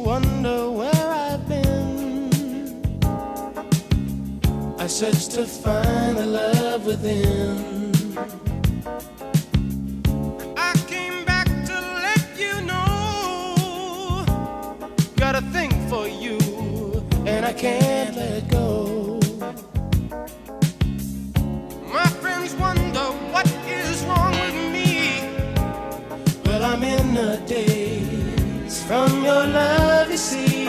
wonder where I've been. I search to find the love within. I came back to let you know, got a thing for you, and I can't let go. My friends wonder what is wrong with me. Well, I'm in a daze from your love, you see.